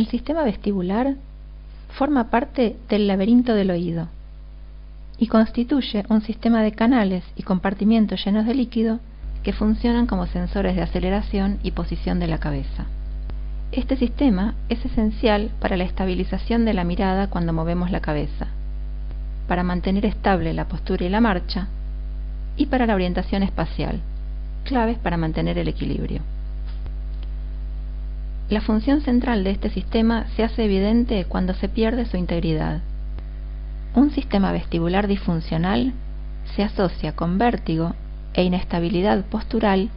El sistema vestibular forma parte del laberinto del oído y constituye un sistema de canales y compartimientos llenos de líquido que funcionan como sensores de aceleración y posición de la cabeza. Este sistema es esencial para la estabilización de la mirada cuando movemos la cabeza, para mantener estable la postura y la marcha, y para la orientación espacial, claves para mantener el equilibrio. La función central de este sistema se hace evidente cuando se pierde su integridad. Un sistema vestibular disfuncional se asocia con vértigo e inestabilidad postural,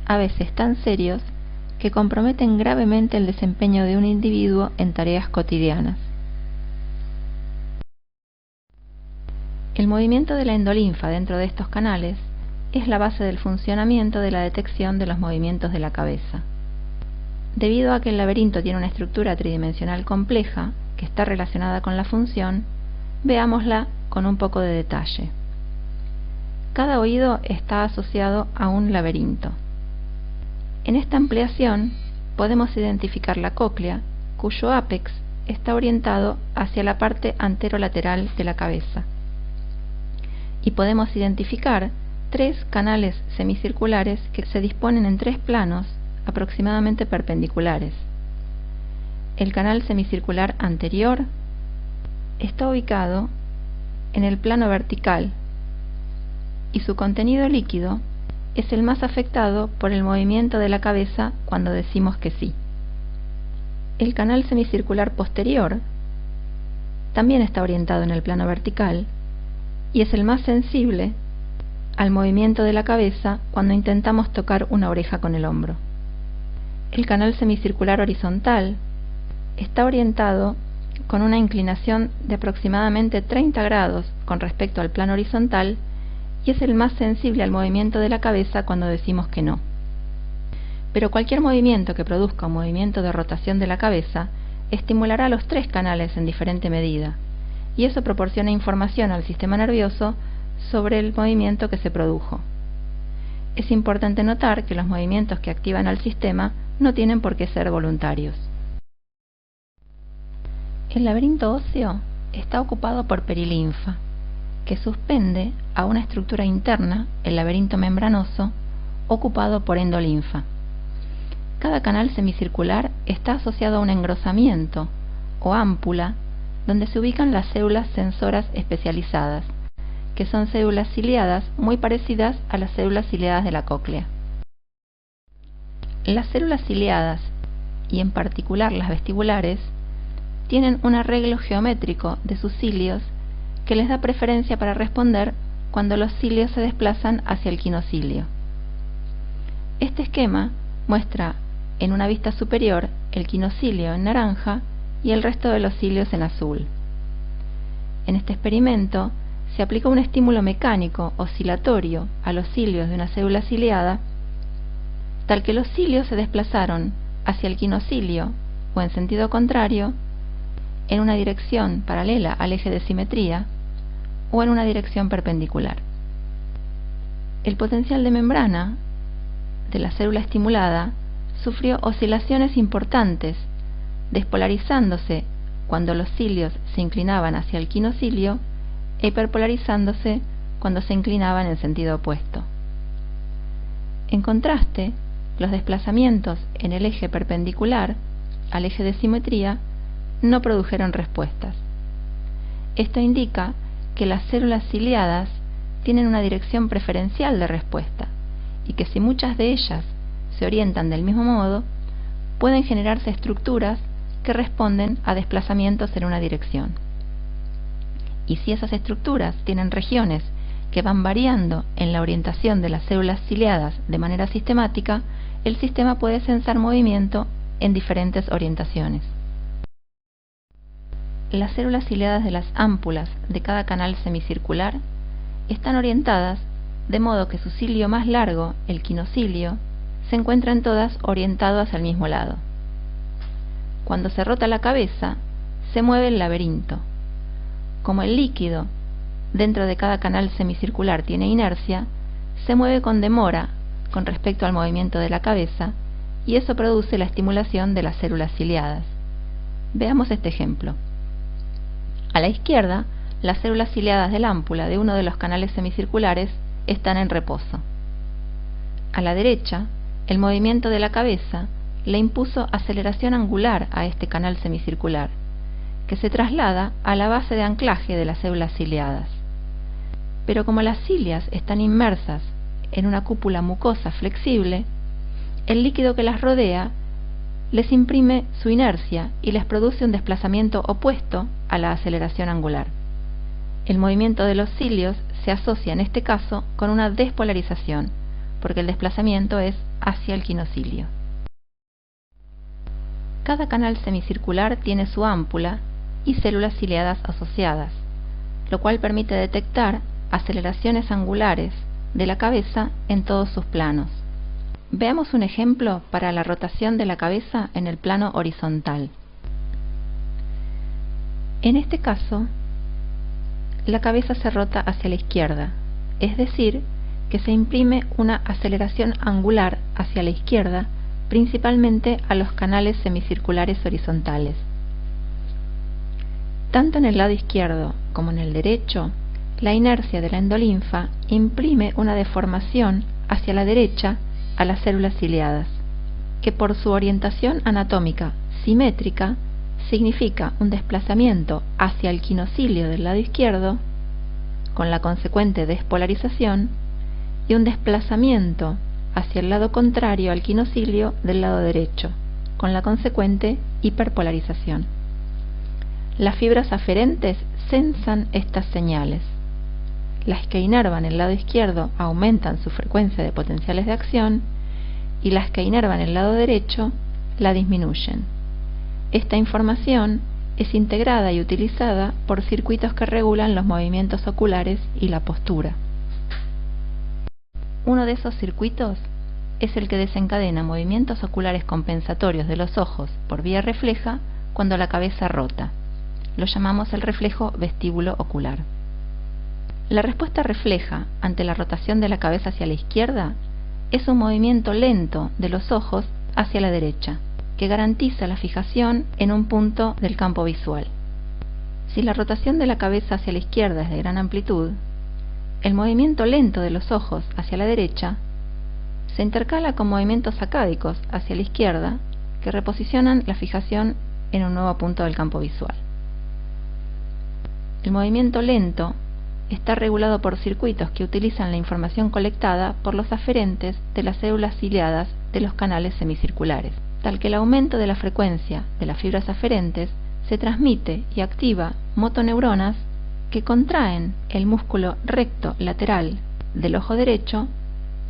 a veces tan serios que comprometen gravemente el desempeño de un individuo en tareas cotidianas. El movimiento de la endolinfa dentro de estos canales es la base del funcionamiento de la detección de los movimientos de la cabeza. Debido a que el laberinto tiene una estructura tridimensional compleja que está relacionada con la función, veámosla con un poco de detalle. Cada oído está asociado a un laberinto. En esta ampliación podemos identificar la cóclea, cuyo ápex está orientado hacia la parte anterolateral de la cabeza. Y podemos identificar 3 canales semicirculares que se disponen en 3 planos aproximadamente perpendiculares. El canal semicircular anterior está ubicado en el plano vertical y su contenido líquido es el más afectado por el movimiento de la cabeza cuando decimos que sí. El canal semicircular posterior también está orientado en el plano vertical y es el más sensible al movimiento de la cabeza cuando intentamos tocar una oreja con el hombro. El canal semicircular horizontal está orientado con una inclinación de aproximadamente 30 grados con respecto al plano horizontal y es el más sensible al movimiento de la cabeza cuando decimos que no. Pero cualquier movimiento que produzca un movimiento de rotación de la cabeza estimulará los 3 canales en diferente medida, y eso proporciona información al sistema nervioso sobre el movimiento que se produjo. Es importante notar que los movimientos que activan al sistema no tienen por qué ser voluntarios. El laberinto óseo está ocupado por perilinfa, que suspende a una estructura interna, el laberinto membranoso, ocupado por endolinfa. Cada canal semicircular está asociado a un engrosamiento o ámpula donde se ubican las células sensoras especializadas, que son células ciliadas muy parecidas a las células ciliadas de la cóclea. Las células ciliadas, y en particular las vestibulares, tienen un arreglo geométrico de sus cilios que les da preferencia para responder cuando los cilios se desplazan hacia el quinocilio. Este esquema muestra en una vista superior el quinocilio en naranja y el resto de los cilios en azul. En este experimento se aplicó un estímulo mecánico oscilatorio a los cilios de una célula ciliada, tal que los cilios se desplazaron hacia el quinocilio o en sentido contrario, en una dirección paralela al eje de simetría o en una dirección perpendicular. El potencial de membrana de la célula estimulada sufrió oscilaciones importantes, despolarizándose cuando los cilios se inclinaban hacia el quinocilio e hiperpolarizándose cuando se inclinaban en sentido opuesto. En contraste, los desplazamientos en el eje perpendicular al eje de simetría no produjeron respuestas. Esto indica que las células ciliadas tienen una dirección preferencial de respuesta y que si muchas de ellas se orientan del mismo modo, pueden generarse estructuras que responden a desplazamientos en una dirección. Y si esas estructuras tienen regiones que van variando en la orientación de las células ciliadas de manera sistemática, el sistema puede sensar movimiento en diferentes orientaciones. Las células ciliadas de las ámpulas de cada canal semicircular están orientadas de modo que su cilio más largo, el quinocilio, se encuentran todas orientadas hacia el mismo lado. Cuando se rota la cabeza, se mueve el laberinto. Como el líquido dentro de cada canal semicircular tiene inercia, se mueve con demora con respecto al movimiento de la cabeza y eso produce la estimulación de las células ciliadas. Veamos este ejemplo. A la izquierda, las células ciliadas de la ámpula de uno de los canales semicirculares están en reposo. A la derecha, el movimiento de la cabeza le impuso aceleración angular a este canal semicircular, que se traslada a la base de anclaje de las células ciliadas. Pero como las cilias están inmersas en una cúpula mucosa flexible, el líquido que las rodea les imprime su inercia y les produce un desplazamiento opuesto a la aceleración angular. El movimiento de los cilios se asocia en este caso con una despolarización, porque el desplazamiento es hacia el quinocilio. Cada canal semicircular tiene su ámpula y células ciliadas asociadas, lo cual permite detectar aceleraciones angulares de la cabeza en todos sus planos. Veamos un ejemplo para la rotación de la cabeza en el plano horizontal. En este caso, la cabeza se rota hacia la izquierda, es decir, que se imprime una aceleración angular hacia la izquierda, principalmente a los canales semicirculares horizontales. Tanto en el lado izquierdo como en el derecho, la inercia de la endolinfa imprime una deformación hacia la derecha a las células ciliadas, que por su orientación anatómica simétrica significa un desplazamiento hacia el quinocilio del lado izquierdo, con la consecuente despolarización, y un desplazamiento hacia el lado contrario al quinocilio del lado derecho, con la consecuente hiperpolarización. Las fibras aferentes sensan estas señales. Las que inervan el lado izquierdo aumentan su frecuencia de potenciales de acción y las que inervan el lado derecho la disminuyen. Esta información es integrada y utilizada por circuitos que regulan los movimientos oculares y la postura. Uno de esos circuitos es el que desencadena movimientos oculares compensatorios de los ojos por vía refleja cuando la cabeza rota. Lo llamamos el reflejo vestíbulo ocular. La respuesta refleja ante la rotación de la cabeza hacia la izquierda es un movimiento lento de los ojos hacia la derecha, que garantiza la fijación en un punto del campo visual. Si la rotación de la cabeza hacia la izquierda es de gran amplitud, el movimiento lento de los ojos hacia la derecha se intercala con movimientos sacádicos hacia la izquierda que reposicionan la fijación en un nuevo punto del campo visual. El movimiento lento está regulado por circuitos que utilizan la información colectada por los aferentes de las células ciliadas de los canales semicirculares, tal que el aumento de la frecuencia de las fibras aferentes se transmite y activa motoneuronas que contraen el músculo recto lateral del ojo derecho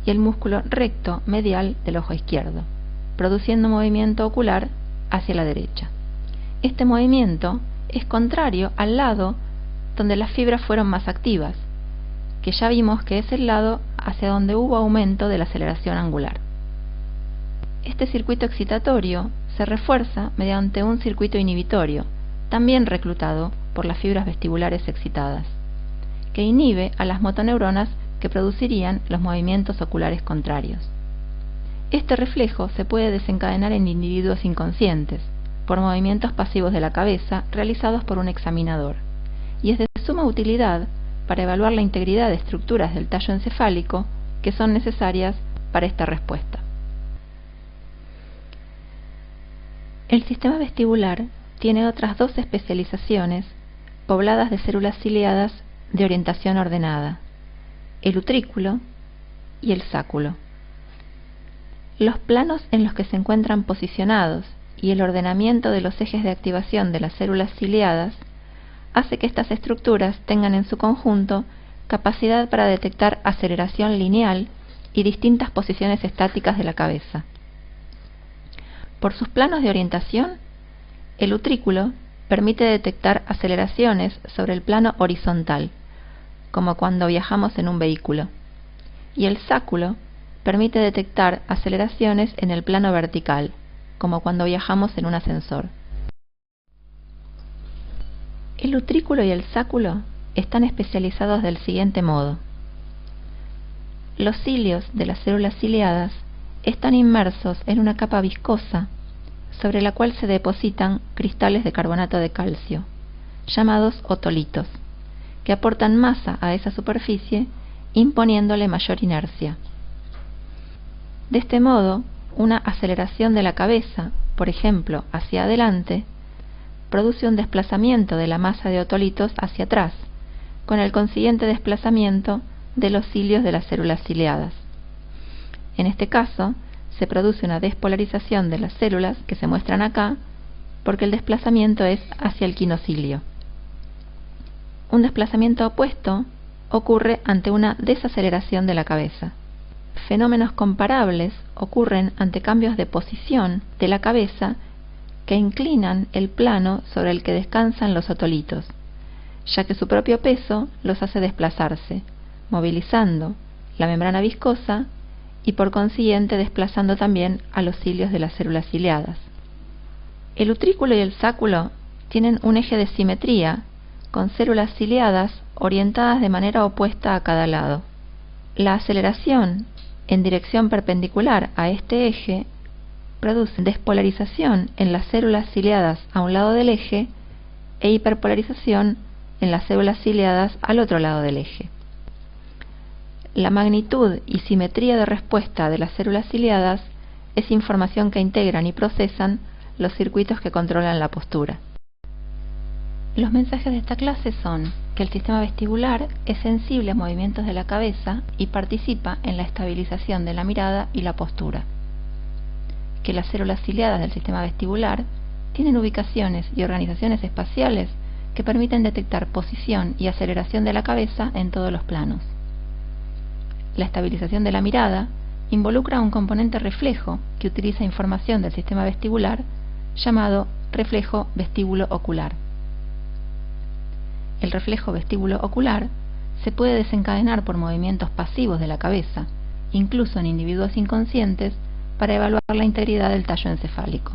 y el músculo recto medial del ojo izquierdo, produciendo movimiento ocular hacia la derecha. Este movimiento es contrario al lado donde las fibras fueron más activas, que ya vimos que es el lado hacia donde hubo aumento de la aceleración angular. Este circuito excitatorio se refuerza mediante un circuito inhibitorio, también reclutado por las fibras vestibulares excitadas, que inhibe a las motoneuronas que producirían los movimientos oculares contrarios. Este reflejo se puede desencadenar en individuos inconscientes, por movimientos pasivos de la cabeza realizados por un examinador, y es de suma utilidad para evaluar la integridad de estructuras del tallo encefálico que son necesarias para esta respuesta. El sistema vestibular tiene otras dos especializaciones pobladas de células ciliadas de orientación ordenada, el utrículo y el sáculo. Los planos en los que se encuentran posicionados y el ordenamiento de los ejes de activación de las células ciliadas hace que estas estructuras tengan en su conjunto capacidad para detectar aceleración lineal y distintas posiciones estáticas de la cabeza. Por sus planos de orientación, el utrículo permite detectar aceleraciones sobre el plano horizontal, como cuando viajamos en un vehículo, y el sáculo permite detectar aceleraciones en el plano vertical, como cuando viajamos en un ascensor. El utrículo y el sáculo están especializados del siguiente modo. Los cilios de las células ciliadas están inmersos en una capa viscosa sobre la cual se depositan cristales de carbonato de calcio, llamados otolitos, que aportan masa a esa superficie imponiéndole mayor inercia. De este modo, una aceleración de la cabeza, por ejemplo, hacia adelante, produce un desplazamiento de la masa de otolitos hacia atrás, con el consiguiente desplazamiento de los cilios de las células ciliadas. En este caso, se produce una despolarización de las células que se muestran acá, porque el desplazamiento es hacia el quinocilio. Un desplazamiento opuesto ocurre ante una desaceleración de la cabeza. Fenómenos comparables ocurren ante cambios de posición de la cabeza que inclinan el plano sobre el que descansan los otolitos, ya que su propio peso los hace desplazarse, movilizando la membrana viscosa y por consiguiente desplazando también a los cilios de las células ciliadas. El utrículo y el sáculo tienen un eje de simetría con células ciliadas orientadas de manera opuesta a cada lado. La aceleración en dirección perpendicular a este eje produce despolarización en las células ciliadas a un lado del eje e hiperpolarización en las células ciliadas al otro lado del eje. La magnitud y simetría de respuesta de las células ciliadas es información que integran y procesan los circuitos que controlan la postura. Los mensajes de esta clase son que el sistema vestibular es sensible a movimientos de la cabeza y participa en la estabilización de la mirada y la postura, que las células ciliadas del sistema vestibular tienen ubicaciones y organizaciones espaciales que permiten detectar posición y aceleración de la cabeza en todos los planos. La estabilización de la mirada involucra un componente reflejo que utiliza información del sistema vestibular llamado reflejo vestíbulo-ocular. El reflejo vestíbulo-ocular se puede desencadenar por movimientos pasivos de la cabeza, incluso en individuos inconscientes, para evaluar la integridad del tallo encefálico.